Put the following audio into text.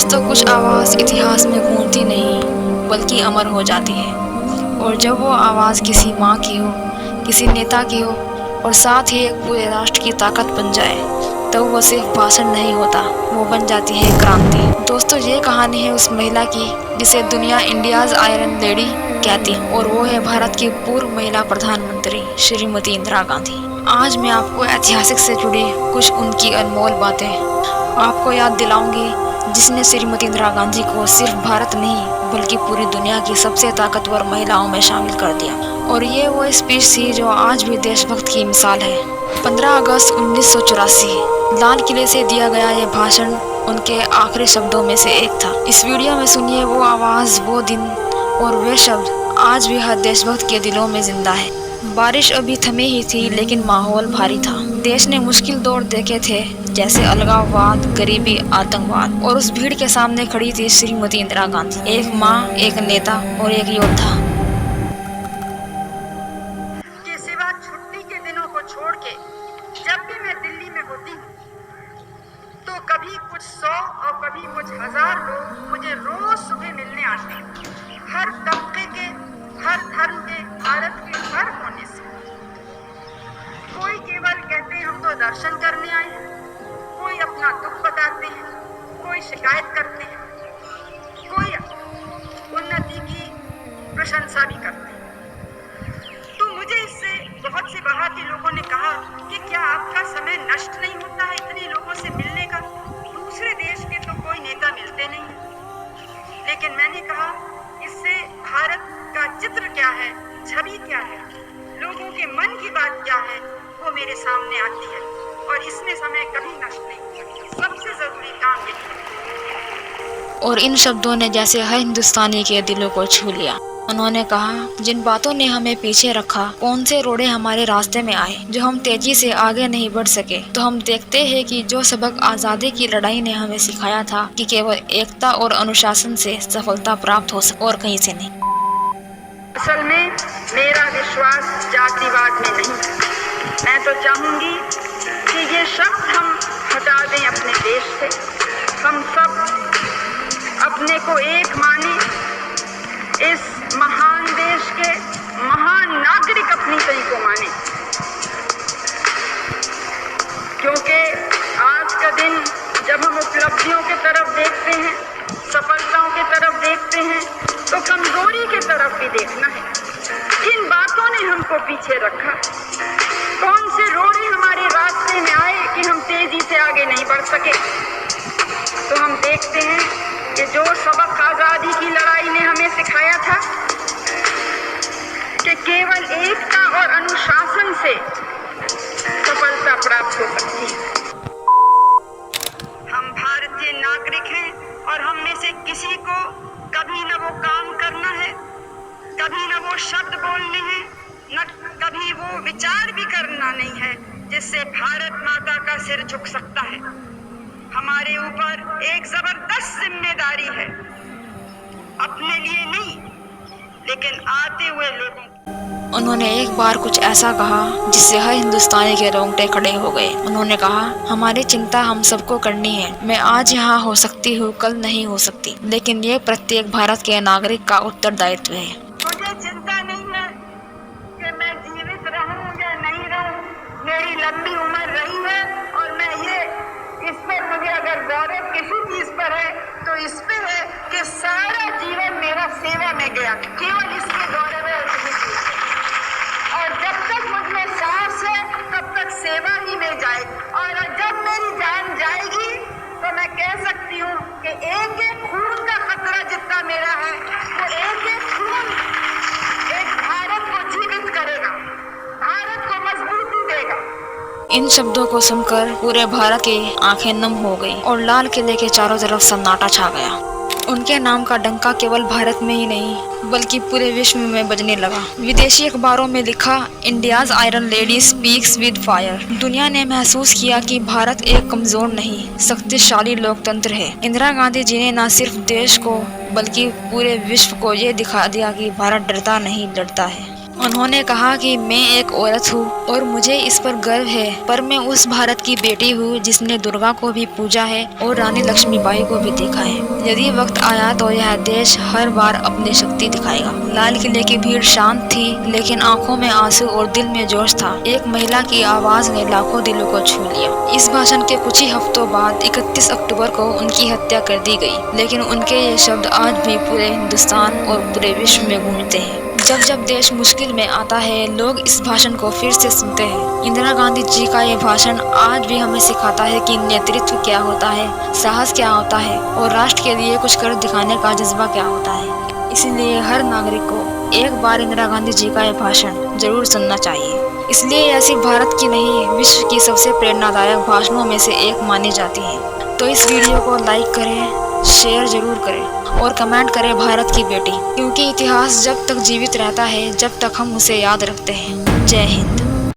दोस्तों, कुछ आवाज़ इतिहास में गूंजती नहीं बल्कि अमर हो जाती है। और जब वो आवाज़ किसी माँ की हो, किसी नेता की हो और साथ ही एक पूरे राष्ट्र की ताकत बन जाए, तो वो सिर्फ भाषण नहीं होता, वो बन जाती है क्रांति। दोस्तों, ये कहानी है उस महिला की जिसे दुनिया इंडियाज़ आयरन लेडी कहती है, और वो है भारत की पूर्व महिला प्रधानमंत्री श्रीमती इंदिरा गांधी। आज मैं आपको ऐतिहासिक से जुड़ी कुछ उनकी अनमोल बातें आपको याद दिलाऊंगी, जिसने श्रीमती इंदिरा गांधी को सिर्फ भारत नहीं बल्कि पूरी दुनिया की सबसे ताकतवर महिलाओं में शामिल कर दिया। और ये वो स्पीच थी जो आज भी देशभक्त की मिसाल है। 15 अगस्त 1984 लाल किले से दिया गया ये भाषण उनके आखिरी शब्दों में से एक था। इस वीडियो में सुनिए वो आवाज़, वो दिन और वे शब्द आज भी हर देशभक्त के दिलों में जिंदा है। बारिश अभी थमी ही थी, लेकिन माहौल भारी था। देश ने मुश्किल दौर देखे थे, जैसे अलगाववाद, गरीबी, आतंकवाद, और उस भीड़ के सामने खड़ी थी श्रीमती इंदिरा गांधी, एक माँ, एक नेता और एक योद्धा। के सिवा छुट्टी के दिनों को छोड़ के जब भी मैं दिल्ली में होती हूँ, तो कभी कुछ 100 और कभी कुछ 1000 लोग मुझे रोज सुबह मिलने आते हैं। हर तबके के, हर धर्म के, भारत के हर कोने से। कोई केवल कहते हैं हम तो दर्शन करने आए हैं, कोई अपना दुख बताते हैं, कोई शिकायत करते हैं, कोई उन्नति की प्रशंसा भी करते हैं। तो मुझे इससे बहुत से बाहर के लोगों ने कहा कि क्या आपका समय नष्ट नहीं होता है इतने लोगों से मिलने का? दूसरे देश के तो कोई नेता मिलते नहीं है। लेकिन मैंने कहा, इससे भारत का चित्र क्या है, छवि क्या है, लोगों के मन की बात क्या है, वो मेरे सामने आती है। और इसमें समय कभी नष्ट नहीं होता। सबसे जरूरी काम यही है। और इन शब्दों ने जैसे हर हिंदुस्तानी के दिलों को छू लिया। उन्होंने कहा, जिन बातों ने हमें पीछे रखा, कौन से रोड़े हमारे रास्ते में आए, जो हम तेजी से आगे नहीं बढ़ सके, तो हम देखते हैं कि जो सबक आज़ादी की लड़ाई ने हमें सिखाया था कि केवल एकता और अनुशासन से सफलता प्राप्त हो सके और कहीं से नहीं। असल में मेरा विश्वास जातिवाद में नहीं है। मैं तो चाहूंगी कि ये शब्द हम हटा दें अपने देश से। हम सब अपने को एक माने, इस महान देश के महान नागरिक अपनी सही को माने। क्योंकि आज का दिन जब हम उपलब्धियों की तरफ देखते हैं, सफलताओं की तरफ देखते हैं, तो कमजोरी की तरफ भी देखना है। किन बातों ने हमको पीछे रखा, कौन से रोड़े हमारे रास्ते में आए कि हम तेजी से आगे नहीं बढ़ सके। तो हम देखते हैं कि जो सबक आजादी की लड़ाई ने हमें सिखाया था कि केवल एकता और अनुशासन से सफलता प्राप्त हो सकती है। हम भारतीय नागरिक हैं और हम में से किसी को कभी न वो काम करना है, कभी न वो शब्द बोलने हैं, न कभी वो विचार भी करना नहीं है जिससे भारत माता का सिर झुक सकता है। हमारे ऊपर एक जबरदस्त जिम्मेदारी है, अपने लिए नहीं लेकिन आते हुए लोगों। उन्होंने एक बार कुछ ऐसा कहा जिससे हर हिंदुस्तानी के रोंगटे खड़े हो गए। उन्होंने कहा, हमारी चिंता हम सबको करनी है। मैं आज यहाँ हो सकती हूँ, कल नहीं हो सकती, लेकिन ये प्रत्येक भारत के नागरिक का उत्तरदायित्व है। मुझे चिंता नहीं है कि मैं जीवित रहूं या नहीं रहूं। मेरी लंबी उम्र रही है और मैं ये इस पर मुझे अगर गौरव किसी चीज पर है तो इस पे है कि सारा जीवन मेरा सेवा में गया। केवल इसके गौरव है, किसी चीज पे। और जब तक मुझ में सांस है तब तक सेवा ही में जाएगी। और जब मेरी जान जाएगी तो मैं कह सकती हूँ कि एक एक खून का खतरा जितना मेरा है, वो एक एक खून एक भारत को जीवित करेगा, भारत को मजबूती देगा। इन शब्दों को सुनकर पूरे भारत की आंखें नम हो गई और लाल किले के चारों तरफ सन्नाटा छा गया। उनके नाम का डंका केवल भारत में ही नहीं बल्कि पूरे विश्व में बजने लगा। विदेशी अखबारों में लिखा, India's iron lady speaks with fire. दुनिया ने महसूस किया कि भारत एक कमजोर नहीं, शक्तिशाली लोकतंत्र है। इंदिरा गांधी जी ने न सिर्फ देश को बल्कि पूरे विश्व को ये दिखा दिया कि भारत डरता नहीं, लड़ता है। उन्होंने कहा कि मैं एक औरत हूँ और मुझे इस पर गर्व है, पर मैं उस भारत की बेटी हूँ जिसने दुर्गा को भी पूजा है और रानी लक्ष्मीबाई को भी देखा है। यदि वक्त आया तो यह देश हर बार अपनी शक्ति दिखाएगा। लाल किले की भीड़ शांत थी, लेकिन आंखों में आंसू और दिल में जोश था। एक महिला की आवाज ने लाखों दिलों को छू लिया। इस भाषण के कुछ ही हफ्तों बाद 31 अक्टूबर को उनकी हत्या कर दी गई, लेकिन उनके ये शब्द आज भी पूरे हिंदुस्तान और पूरे विश्व में गूंजते हैं। जब जब देश मुश्किल में आता है, लोग इस भाषण को फिर से सुनते हैं। इंदिरा गांधी जी का ये भाषण आज भी हमें सिखाता है कि नेतृत्व क्या होता है, साहस क्या होता है और राष्ट्र के लिए कुछ कर दिखाने का जज्बा क्या होता है। इसलिए हर नागरिक को एक बार इंदिरा गांधी जी का ये भाषण जरूर सुनना चाहिए। इसलिए ऐसी भारत की नहीं, विश्व की सबसे प्रेरणादायक भाषणों में से एक मानी जाती है। तो इस वीडियो को लाइक करें, शेयर जरूर करें और कमेंट करें भारत की बेटी, क्योंकि इतिहास जब तक जीवित रहता है, जब तक हम उसे याद रखते हैं। जय हिंद।